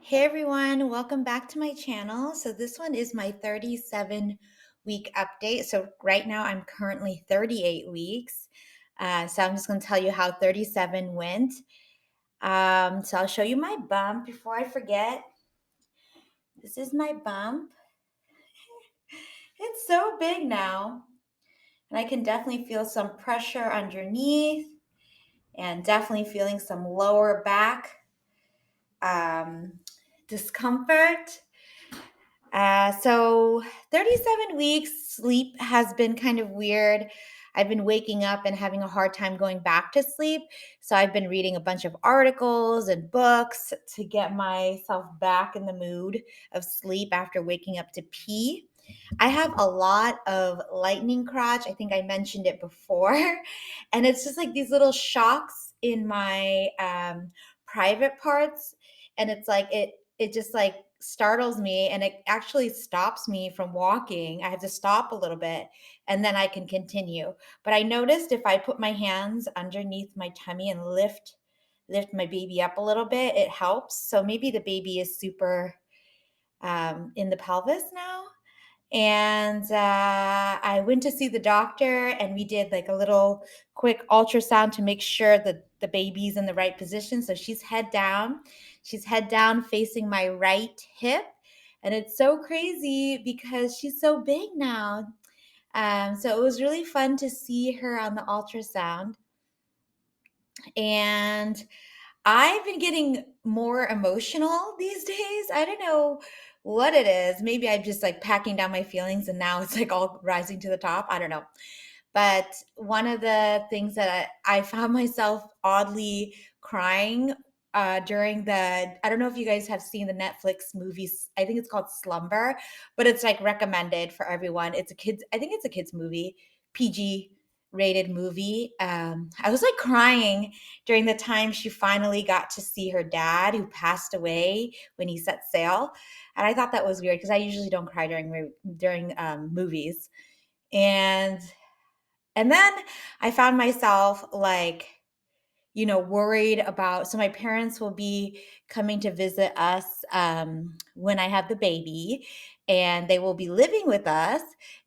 Hey everyone, welcome back to my channel. So this one is my 37-week update. So right now I'm currently 38 weeks. So I'm just going to tell you how 37 went. So I'll show you my bump before I forget. This is my bump. It's so big now. And I can definitely feel some pressure underneath and definitely feeling some lower back um, discomfort. So 37 weeks sleep has been kind of weird. I've been waking up and having a hard time going back to sleep. So I've been reading a bunch of articles and books to get myself back in the mood of sleep after waking up to pee. I have a lot of lightning crotch. I think I mentioned it before. And it's just like these little shocks in my private parts. And it's like it just like startles me and it actually stops me from walking. I have to stop a little bit and then I can continue. But I noticed if I put my hands underneath my tummy and lift my baby up a little bit, it helps. So maybe the baby is super in the pelvis now. And I went to see the doctor and we did like a little quick ultrasound to make sure that the baby's in the right position. So she's head down. She's head down facing my right hip. And it's so crazy because she's so big now. So it was really fun to see her on the ultrasound. And I've been getting more emotional these days. I don't know what it is. Maybe I'm just like packing down my feelings and now it's like all rising to the top. I don't know. But one of the things that I found myself oddly crying during I don't know if you guys have seen the Netflix movies. I think it's called Slumber, but it's like recommended for everyone. I think it's a kids movie, PG rated movie. I was like crying during the time she finally got to see her dad who passed away when he set sail. And I thought that was weird because I usually don't cry during movies. And and then I found myself like, worried about. So my parents will be coming to visit us when I have the baby, and they will be living with us.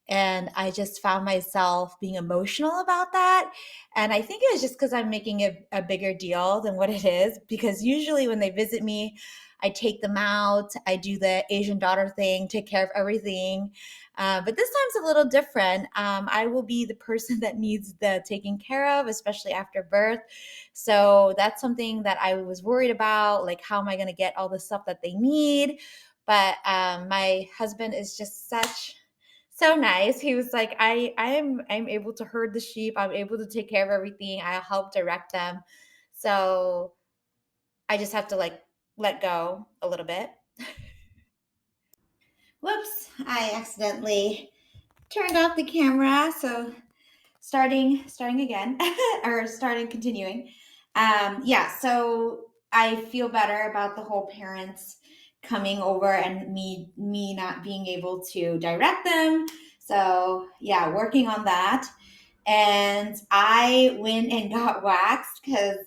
And I just found myself being emotional about that. And I think it was just because I'm making a bigger deal than what it is. Because usually when they visit me, I take them out, I do the Asian daughter thing, take care of everything. But this time's a little different. I will be the person that needs the taking care of, especially after birth. So that's something that I was worried about. Like, how am I going to get all the stuff that they need? But my husband is just so nice. He was like, I'm able to herd the sheep. I'm able to take care of everything. I'll help direct them. So I just have to like let go a little bit. Whoops, I accidentally turned off the camera. So starting again or starting continuing. Yeah, so I feel better about the whole parents coming over and me not being able to direct them. So yeah, working on that. And I went and got waxed because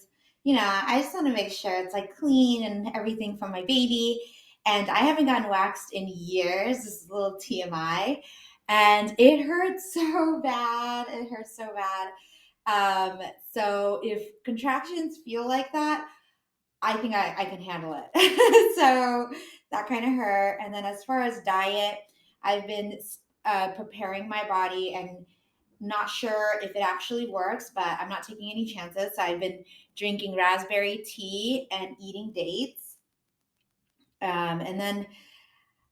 I just want to make sure it's like clean and everything for my baby. And I haven't gotten waxed in years. This is a little TMI. And it hurts so bad. It hurts so bad. So if contractions feel like that, I think I can handle it. So that kind of hurt. And then as far as diet, I've been preparing my body and not sure if it actually works, but I'm not taking any chances. So I've been drinking raspberry tea and eating dates. And then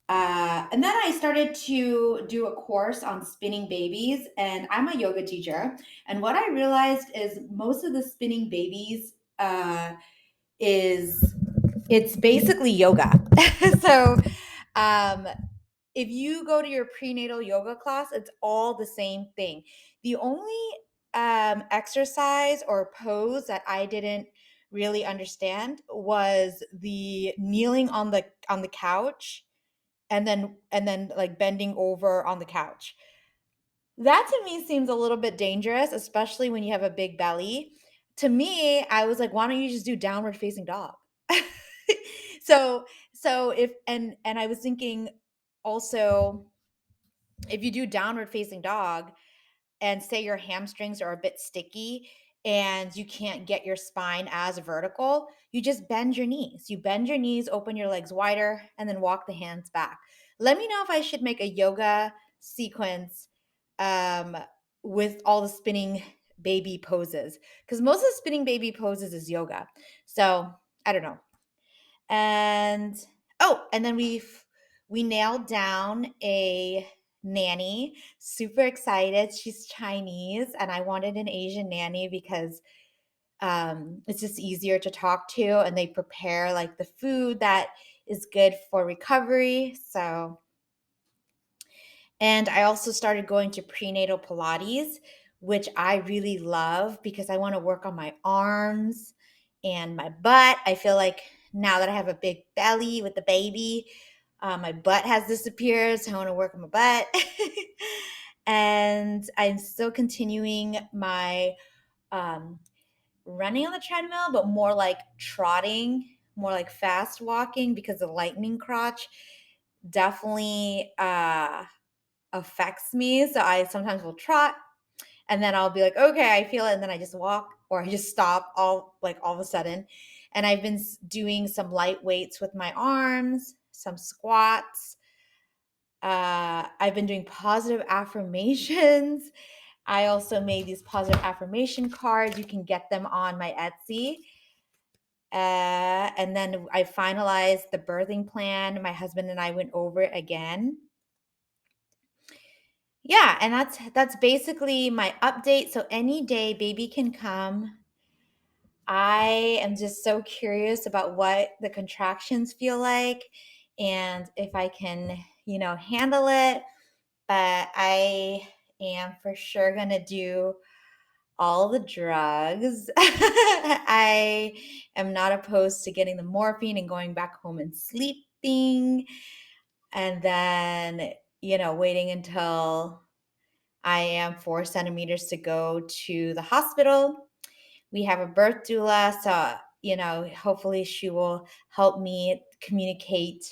I started to do a course on spinning babies, and I'm a yoga teacher. And what I realized is most of the spinning babies is it's basically yoga. So um, if you go to your prenatal yoga class, it's all the same thing. The only exercise or pose that I didn't really understand was the kneeling on the couch and then like bending over on the couch. That to me seems a little bit dangerous, especially when you have a big belly. To me, I was like, why don't you just do downward facing dog? So if and I was thinking also, if you do downward facing dog and say your hamstrings are a bit sticky and you can't get your spine as vertical, you just bend your knees. You bend your knees, open your legs wider, and then walk the hands back. Let me know if I should make a yoga sequence um, with all the spinning baby poses, because most of the spinning baby poses is yoga. So I don't know. And oh, and then we nailed down a nanny. Super excited. She's Chinese, and I wanted an Asian nanny because it's just easier to talk to, and they prepare like the food that is good for recovery. So, and I also started going to prenatal Pilates, which I really love because I want to work on my arms and my butt. I feel like now that I have a big belly with the baby, my butt has disappeared. So I want to work on my butt. And I'm still continuing my um, running on the treadmill, but more like trotting, more like fast walking, because the lightning crotch definitely affects me. So I sometimes will trot and then I'll be like, okay, I feel it. And then I just walk or I just stop all of a sudden. And I've been doing some light weights with my arms, some squats. I've been doing positive affirmations. I also made these positive affirmation cards. You can get them on my Etsy. And then I finalized the birthing plan. My husband and I went over it again. Yeah, and that's basically my update. So any day baby can come. I am just so curious about what the contractions feel like and if I can, handle it. But I am for sure going to do all the drugs. I am not opposed to getting the morphine and going back home and sleeping and then, waiting until I am 4 centimeters to go to the hospital. We have a birth doula, so hopefully she will help me communicate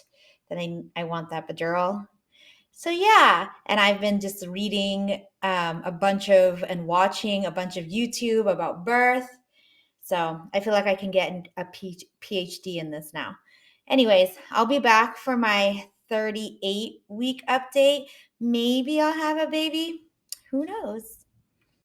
that I want that epidural. So yeah, and I've been just reading a bunch of and watching a bunch of YouTube about birth. So I feel like I can get a PhD in this now. Anyways, I'll be back for my 38-week update. Maybe I'll have a baby. Who knows?